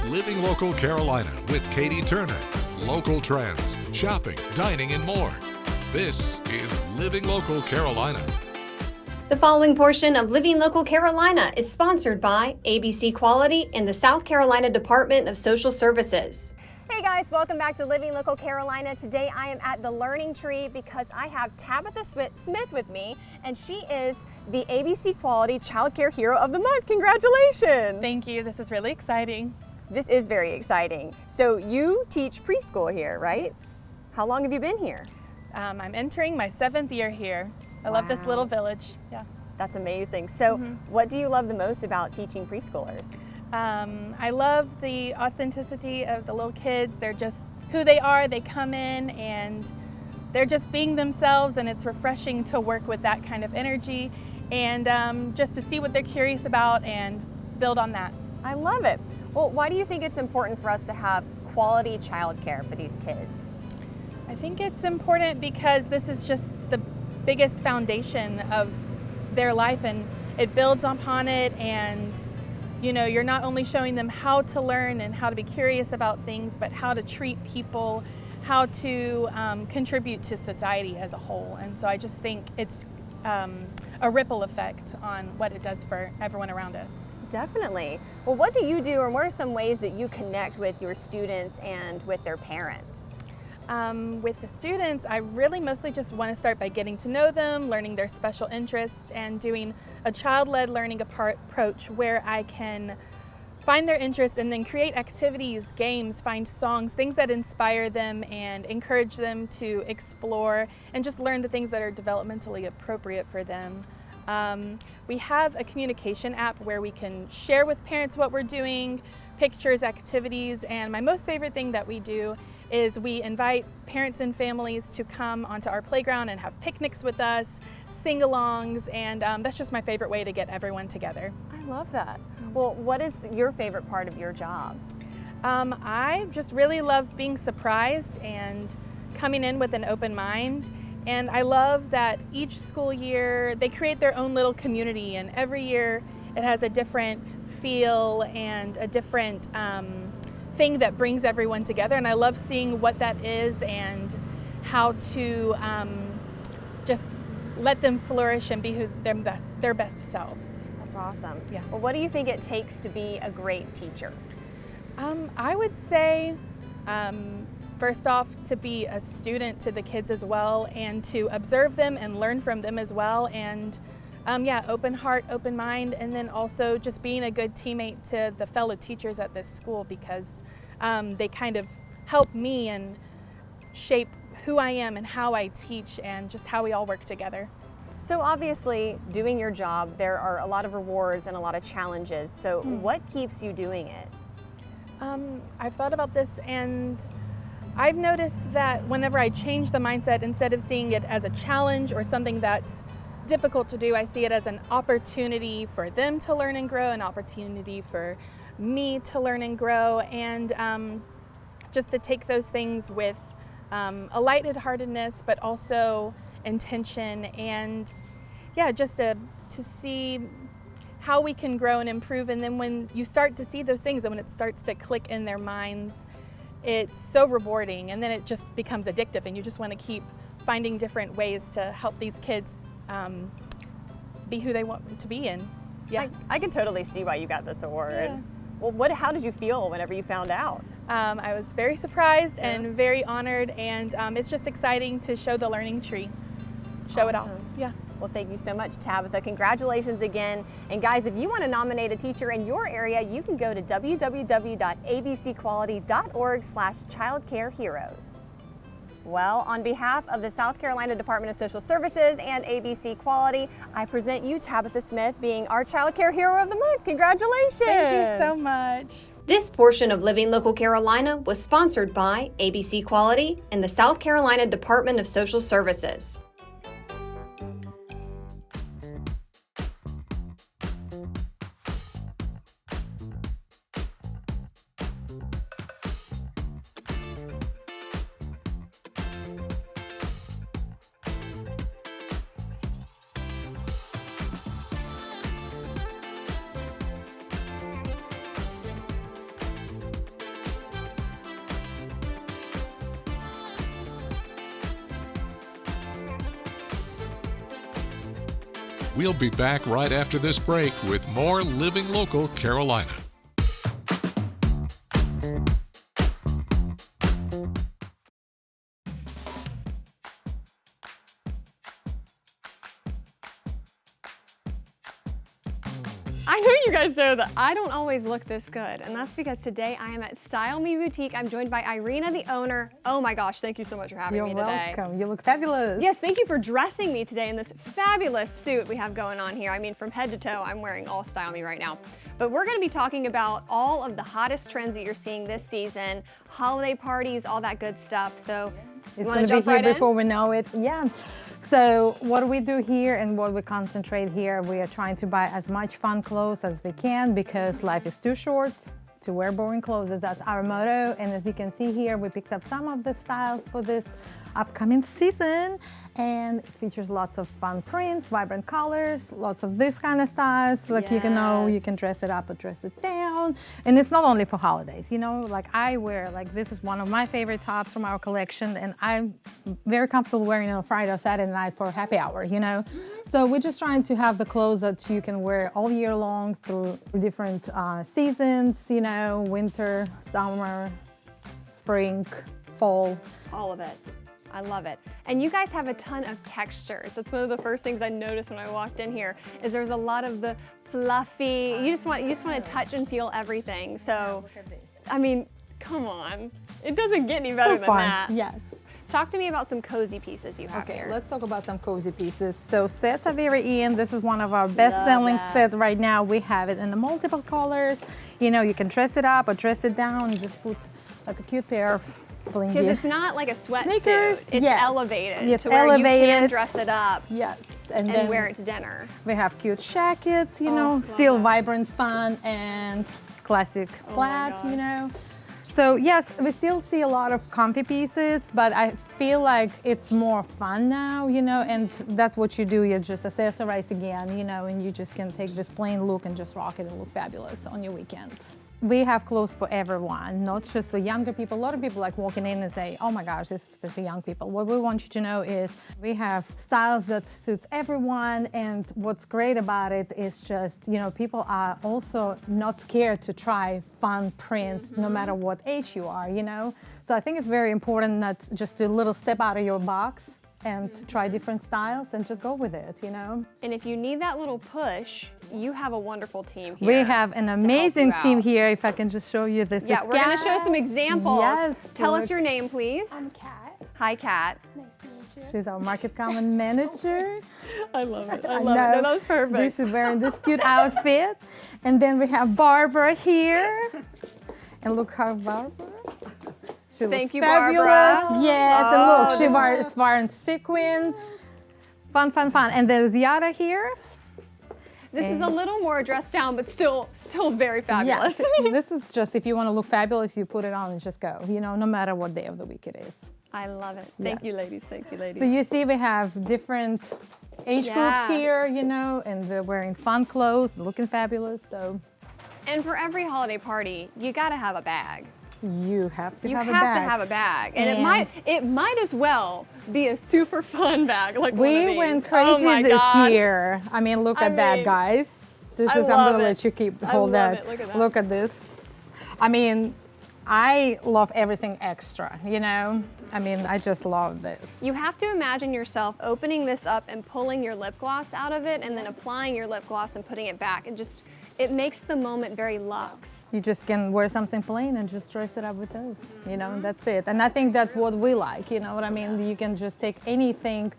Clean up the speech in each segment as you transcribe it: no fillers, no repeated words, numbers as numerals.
Living Local Carolina with Katie Turner. Local trends, shopping, dining, and more. This is Living Local Carolina. The following portion of Living Local Carolina is sponsored by ABC Quality and the South Carolina Department of Social Services. Hey guys, welcome back to Living Local Carolina. Today I am at the Learning Tree because I have Tabitha Smith with me, and she is the ABC Quality Child Care Hero of the Month. Congratulations! Thank you. This is really exciting. This is very exciting. So you teach preschool here, right? How long have you been here? I'm entering my 7th year here. I love this little village. Yeah. That's amazing. So what do you love the most about teaching preschoolers? I love the authenticity of the little kids. They're just who they are. They come in and they're just being themselves, and it's refreshing to work with that kind of energy and just to see what they're curious about and build on that. I love it. Well, why do you think it's important for us to have quality childcare for these kids? I think it's important because this is just the biggest foundation of their life, and it builds upon it, and you know, you're not only showing them how to learn and how to be curious about things, but how to treat people, how to contribute to society as a whole. And so I just think it's a ripple effect on what it does for everyone around us. Definitely. Well, what do you do, and what are some ways that you connect with your students and with their parents? With the students, I really mostly just want to start by getting to know them, learning their special interests, and doing a child-led learning approach where I can find their interests and then create activities, games, find songs, things that inspire them and encourage them to explore and just learn the things that are developmentally appropriate for them. We have a communication app where we can share with parents what we're doing, pictures, activities, and my most favorite thing that we do is we invite parents and families to come onto our playground and have picnics with us, sing-alongs, and that's just my favorite way to get everyone together. I love that. Well, what is your favorite part of your job? I just really love being surprised and coming in with an open mind. And I love that each school year they create their own little community, and every year it has a different feel and a different thing that brings everyone together, and I love seeing what that is and how to just let them flourish and be their best selves. That's awesome. Yeah. Well, what do you think it takes to be a great teacher? I would say first off, to be a student to the kids as well, and to observe them and learn from them as well, and open heart, open mind, and then also just being a good teammate to the fellow teachers at this school, because they kind of help me and shape who I am and how I teach and just how we all work together. So obviously, doing your job, there are a lot of rewards and a lot of challenges. So what keeps you doing it? I've thought about this, and I've noticed that whenever I change the mindset, instead of seeing it as a challenge or something that's difficult to do, I see it as an opportunity for them to learn and grow, an opportunity for me to learn and grow, and just to take those things with a lightheartedness, but also intention, and just to see how we can grow and improve. And then when you start to see those things and when it starts to click in their minds, it's so rewarding, and then it just becomes addictive, and you just want to keep finding different ways to help these kids be who they want to be. And I can totally see why you got this award. Yeah. Well, how did you feel whenever you found out? I was very surprised and very honored, and it's just exciting to show the Learning Tree, show it off. Yeah. Well, thank you so much, Tabitha. Congratulations again. And guys, if you want to nominate a teacher in your area, you can go to www.abcquality.org/childcareheroes. Well, on behalf of the South Carolina Department of Social Services and ABC Quality, I present you Tabitha Smith being our Child Care Hero of the Month. Congratulations. Thank you so much. This portion of Living Local Carolina was sponsored by ABC Quality and the South Carolina Department of Social Services. We'll be back right after this break with more Living Local Carolina. I know you guys know that I don't always look this good, and that's because today I am at Style Me Boutique. I'm joined by Irina, the owner. Oh my gosh, thank you so much for having me today. You're welcome. You look fabulous. Yes, thank you for dressing me today in this fabulous suit we have going on here. I mean, from head to toe, I'm wearing all Style Me right now. But we're gonna be talking about all of the hottest trends that you're seeing this season, holiday parties, all that good stuff. So, it's going to be here before we know it. Yeah. So what we do here and what we concentrate here, we are trying to buy as much fun clothes as we can because life is too short to wear boring clothes. That's our motto. And as you can see here, we picked up some of the styles for this upcoming season, and it features lots of fun prints, vibrant colors, lots of this kind of styles. Like, you know, you can dress it up or dress it down. And it's not only for holidays, you know, like I wear, like this is one of my favorite tops from our collection, and I'm very comfortable wearing it on Friday or Saturday night for happy hour, you know. So we're just trying to have the clothes that you can wear all year long through different seasons, you know, winter, summer, spring, fall. All of it. I love it. And you guys have a ton of textures. That's one of the first things I noticed when I walked in here, is there's a lot of the fluffy, you just want to touch and feel everything. So, I mean, come on. It doesn't get any better than that. Yes. Talk to me about some cozy pieces you have here. Okay, let's talk about some cozy pieces. So sets are very in. This is one of our best-selling sets right now. We have it in the multiple colors. You know, you can dress it up or dress it down and just put like a cute pair of blingy. Because it's not like a sweatsuit. Sneakers, it's yes. elevated It's to where elevated. you can dress it up. Yes. And then wear it to dinner. we have cute jackets, you know, still vibrant, fun, and classic plaid, you know. So yes, we still see a lot of comfy pieces, but I feel like it's more fun now, you know, and that's what you do. You just accessorize again, you know, and you just can take this plain look and just rock it and look fabulous on your weekend. We have clothes for everyone, not just for younger people. A lot of people like walking in and say, oh my gosh, this is for young people. What we want you to know is we have styles that suits everyone, and what's great about it is just, you know, people are also not scared to try fun prints no matter what age you are, you know? So I think it's very important that just do a little step out of your box and try different styles and just go with it, you know? And if you need that little push, you have a wonderful team here. We have an amazing team here. If I can just show you this. Yeah, we're going to show some examples. Yes. Tell us your name, please. I'm Kat. Hi, Kat. Nice to meet you. She's our market comment manager. I love it. I I love it. No, that was perfect. She's wearing this cute outfit. And then we have Barbara here. And look how Barbara. She Thank looks you, fabulous. Barbara. Yes, Oh, and look, this she is is wearing sequin. Fun, fun, fun. And there's Yara here. This is a little more dressed down, but still very fabulous. Yes. This is just, if you want to look fabulous, you put it on and just go, you know, no matter what day of the week it is. I love it. Thank you, ladies. Thank you, ladies. So you see we have different age Yeah. groups here, you know, and they're wearing fun clothes, looking fabulous. So And for every holiday party, you got to have a bag. you have to You have have a bag. to have a bag. And And- it might as well be a super fun bag like one of We these. went Oh crazy my this gosh. year. I mean, look I at that, mean, guys. This I is, I'm love gonna it. let you keep I hold love that. it. Look at that. Look at this. I mean, I love everything extra, you know? I mean, I just love this. You have to imagine yourself opening this up and pulling your lip gloss out of it and then applying your lip gloss and putting it back. It makes the moment very luxe. You just can wear something plain and just dress it up with those, you know, that's it. And I think that's what we like, you know what I mean? You can just take anything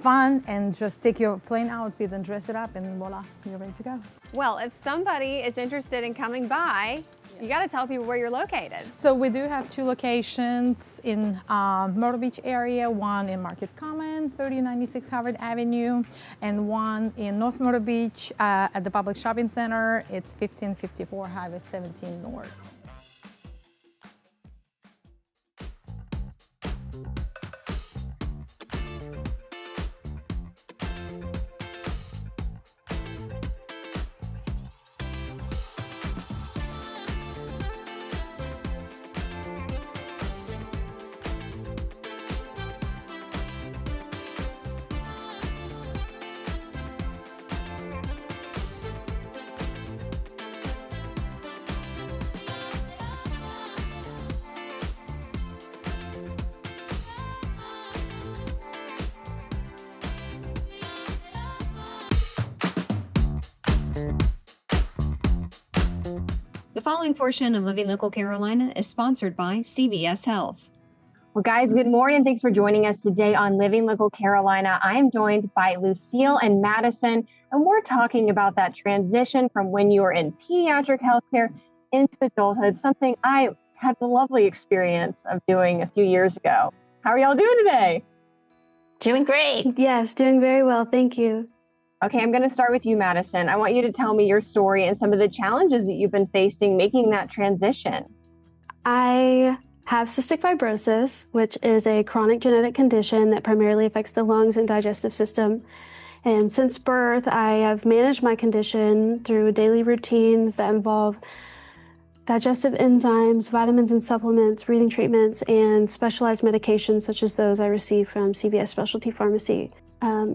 fun and just take your plain outfit and dress it up and voila, you're ready to go. Well, if somebody is interested in coming by, you got to tell people where you're located. So we do have 2 locations in Myrtle Beach area, one in Market Common, 3096 Harvard Avenue, and one in North Myrtle Beach at the Public Shopping Center. It's 1554 Highway 17 North. The following portion of Living Local Carolina is sponsored by CVS Health. Well, guys, good morning. Thanks for joining us today on Living Local Carolina. I am joined by Lucille and Madison, and we're talking about that transition from when you were in pediatric healthcare into adulthood, something I had the lovely experience of doing a few years ago. How are y'all doing today? Doing great. Yes, doing very well. Thank you. Okay, I'm going to start with you, Madison. I want you to tell me your story and some of the challenges that you've been facing making that transition. I have cystic fibrosis, which is a chronic genetic condition that primarily affects the lungs and digestive system. And since birth, I have managed my condition through daily routines that involve digestive enzymes, vitamins and supplements, breathing treatments, and specialized medications such as those I receive from CVS Specialty Pharmacy.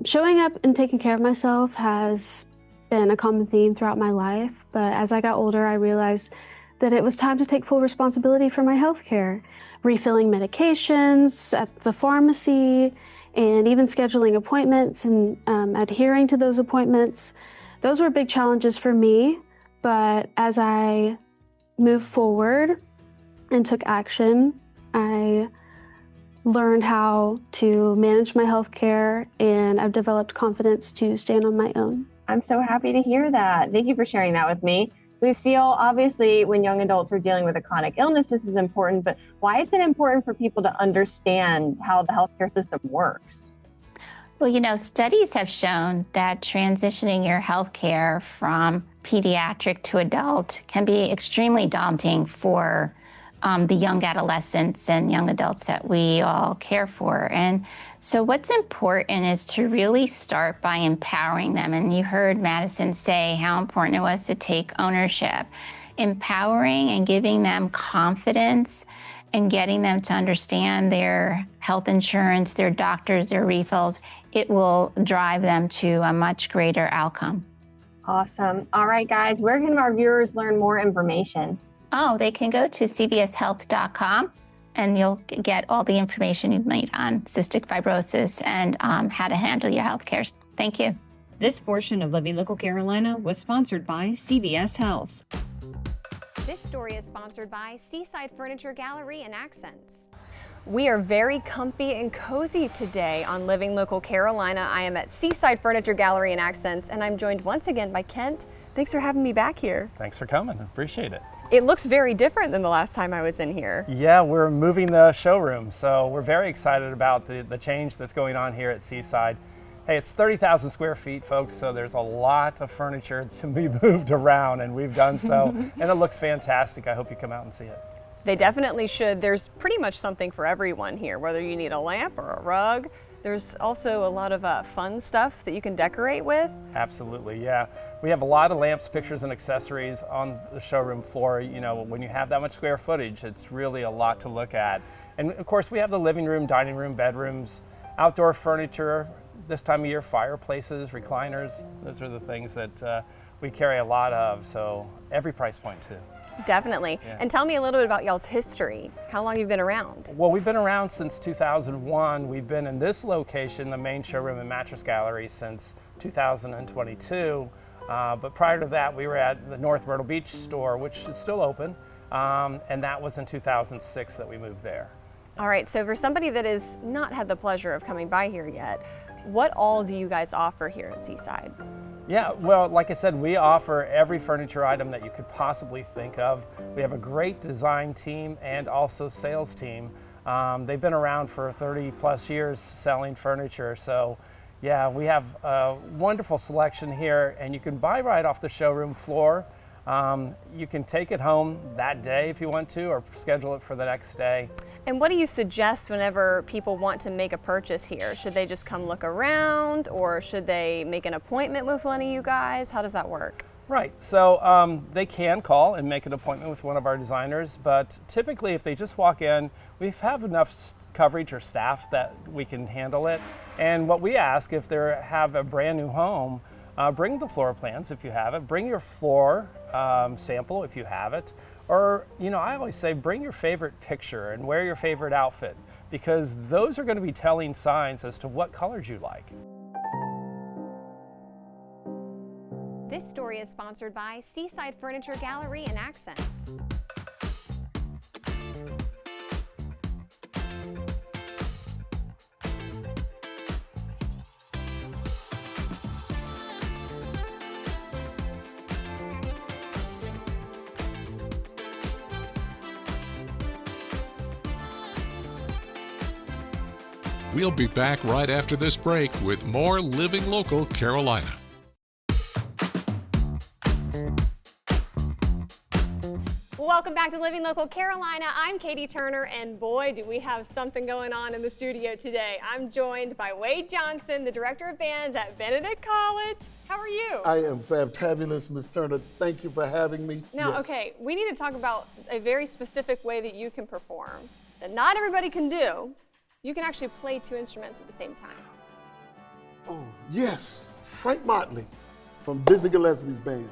Showing up and taking care of myself has been a common theme throughout my life, but as I got older, I realized that it was time to take full responsibility for my health care, refilling medications at the pharmacy, and even scheduling appointments and adhering to those appointments. Those were big challenges for me, but as I moved forward and took action, I learned how to manage my health care, and I've developed confidence to stand on my own. I'm so happy to hear that. Thank you for sharing that with me. Lucille, obviously, when young adults are dealing with a chronic illness, this is important, but why is it important for people to understand how the healthcare system works? Well, studies have shown that transitioning your healthcare from pediatric to adult can be extremely daunting for the young adolescents and young adults that we all care for. And so what's important is to really start by empowering them. And you heard Madison say how important it was to take ownership. Empowering and giving them confidence and getting them to understand their health insurance, their doctors, their refills, it will drive them to a much greater outcome. Awesome. All right, guys, where can our viewers learn more information? Oh, they can go to cvshealth.com and you'll get all the information you need on cystic fibrosis and how to handle your health care. Thank you. This portion of Living Local Carolina was sponsored by CVS Health. This story is sponsored by Seaside Furniture Gallery and Accents. We are very comfy and cozy today on Living Local Carolina. I am at Seaside Furniture Gallery and Accents, and I'm joined once again by Kent. Thanks for having me back here. Thanks for coming. Appreciate it. It looks very different than the last time I was in here. Yeah, we're moving the showroom, so we're very excited about the change that's going on here at Seaside. Hey, it's 30,000 square feet, folks, so there's a lot of furniture to be moved around, and we've done so, and it looks fantastic. I hope you come out and see it. They definitely should. There's pretty much something for everyone here, whether you need a lamp or a rug. There's also a lot of fun stuff that you can decorate with. Absolutely, yeah. We have a lot of lamps, pictures, and accessories on the showroom floor. When you have that much square footage, it's really a lot to look at. And of course, we have the living room, dining room, bedrooms, outdoor furniture, this time of year, fireplaces, recliners. Those are the things that we carry a lot of, so every price point too. Definitely. Yeah. And tell me a little bit about y'all's history, how long you've been around. Well, we've been around since 2001. We've been in this location, the main showroom and mattress gallery, since 2022. But prior to that, we were at the North Myrtle Beach store, which is still open, and that was in 2006 that we moved there. All right, so for somebody that has not had the pleasure of coming by here yet, what all do you guys offer here at Seaside? Yeah, well, like I said, we offer every furniture item that you could possibly think of. We have a great design team and also sales team. They've been around for 30 plus years selling furniture. So yeah, we have a wonderful selection here, and you can buy right off the showroom floor. You can take it home that day if you want to, or schedule it for the next day. And what do you suggest whenever people want to make a purchase here? Should they just come look around, or should they make an appointment with one of you guys? How does that work? Right, so they can call and make an appointment with one of our designers, but typically if they just walk in, we have enough coverage or staff that we can handle it. And what we ask, if they have a brand new home, bring the floor plans if you have it, bring your floor sample if you have it, or, I always say bring your favorite picture and wear your favorite outfit, because those are going to be telling signs as to what colors you like. This story is sponsored by Seaside Furniture Gallery and Accents. We'll be back right after this break with more Living Local Carolina. Welcome back to Living Local Carolina. I'm Katie Turner, and boy, do we have something going on in the studio today. I'm joined by Wade Johnson, the Director of Bands at Benedict College. How are you? I am fantabulous, Ms. Turner. Thank you for having me. Now, Yes. okay, we need to talk about a very specific way that you can perform that not everybody can do. You can actually play two instruments at the same time. Oh, yes. Frank Motley from Dizzy Gillespie's band.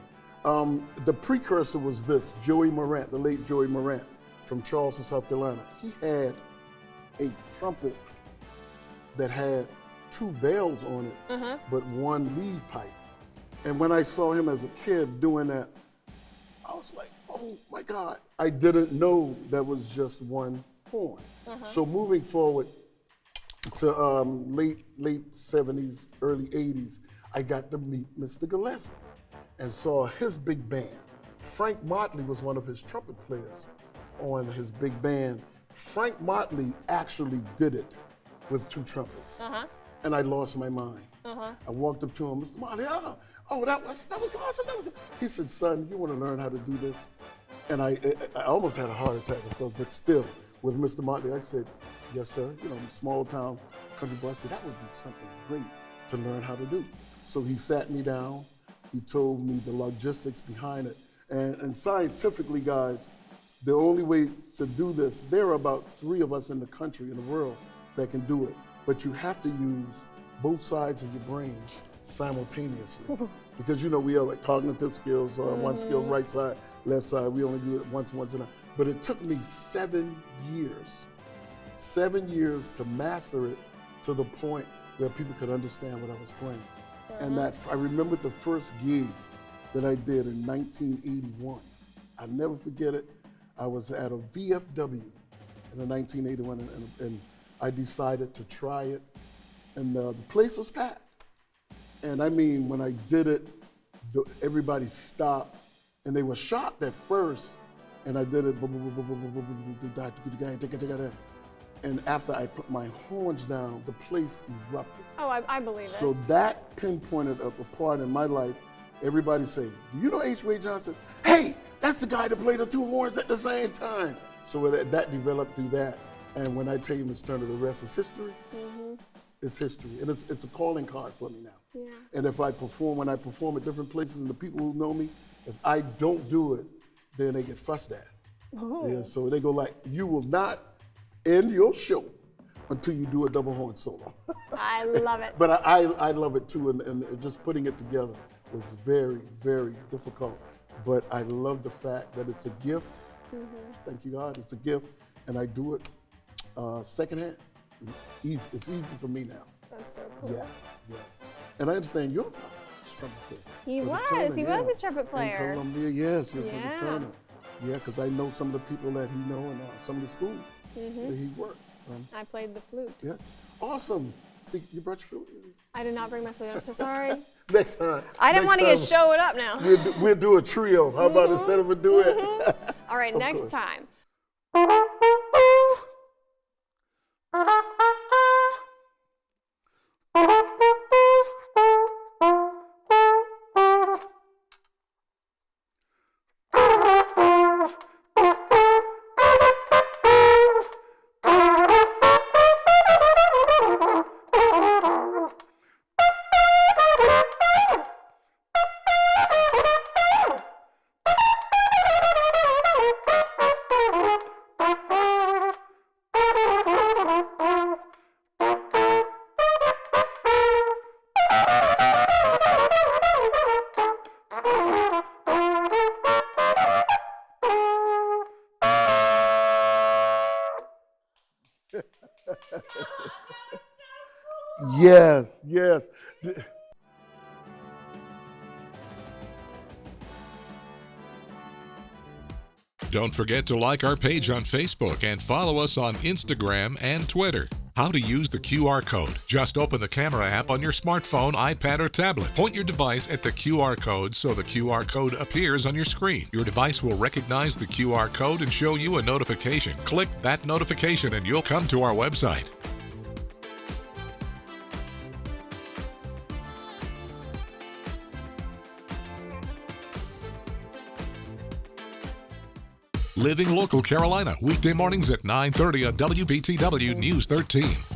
The precursor was this, Joey Morant, the late Joey Morant from Charleston, South Carolina. He had a trumpet that had two bells on it, but one lead pipe. And when I saw him as a kid doing that, I was like, oh my God. I didn't know that was just one horn. So moving forward to late 70s, early 80s, I got to meet Mr. Gillespie and saw his big band. Frank Motley was one of his trumpet players on his big band. Frank Motley actually did it with two trumpets. And I lost my mind. I walked up to him, Mr. Motley, oh, that was awesome. He said, son, you want to learn how to do this? And I almost had a heart attack, but still, with Mr. Motley, I said, yes, sir. You know, small town country boy, I said, that would be something great to learn how to do. So he sat me down, he told me the logistics behind it. And scientifically, guys, the only way to do this, there are about 3 of us in the country, in the world, that can do it. But you have to use both sides of your brain simultaneously. Because you know, we have like cognitive skills, one skill, right side, left side, we only do it once in a. But it took me 7 years. 7 years to master it to the point where people could understand what I was playing. And that, I remember the first gig that I did in 1981. I'll never forget it. I was at a VFW in 1981, and I decided to try it. And the place was packed. And I mean, when I did it, everybody stopped, and they were shocked at first. And I did it, and after I put my horns down, the place erupted. Oh, I believe it. So that pinpointed a part in my life. Everybody say, do you know H. Wade Johnson? Hey, that's the guy that played the two horns at the same time. So that developed through that. And when I tell you, Ms. Turner, the rest is history. It's history, and it's a calling card for me now. Yeah. And if when I perform at different places, and the people who know me, if I don't do it, then they get fussed at. Yeah, so they go like, you will not end your show until you do a double horn solo. I love it. But I love it too, and just putting it together was very, very difficult. But I love the fact that it's a gift. Thank you, God, it's a gift, and I do it secondhand. Easy. It's easy for me now. That's so cool. Yes. And I understand your father, trumpet player. He was a trumpet player. In Columbia, yes, for the Turner. Yeah, because I know some of the people that he know and some of the schools where he worked. I played the flute. Yes. Awesome. See, you brought your flute? I did not bring my flute. I'm so sorry. Next time. I didn't want to get show it up now. We'll do a trio. How about instead of a duet? All right, next time. Yes. Don't forget to like our page on Facebook and follow us on Instagram and Twitter. How to use the QR code. Just open the camera app on your smartphone, iPad, or tablet. Point your device at the QR code so the QR code appears on your screen. Your device will recognize the QR code and show you a notification. Click that notification and you'll come to our website. Living Local Carolina, weekday mornings at 9:30 on WBTW News 13.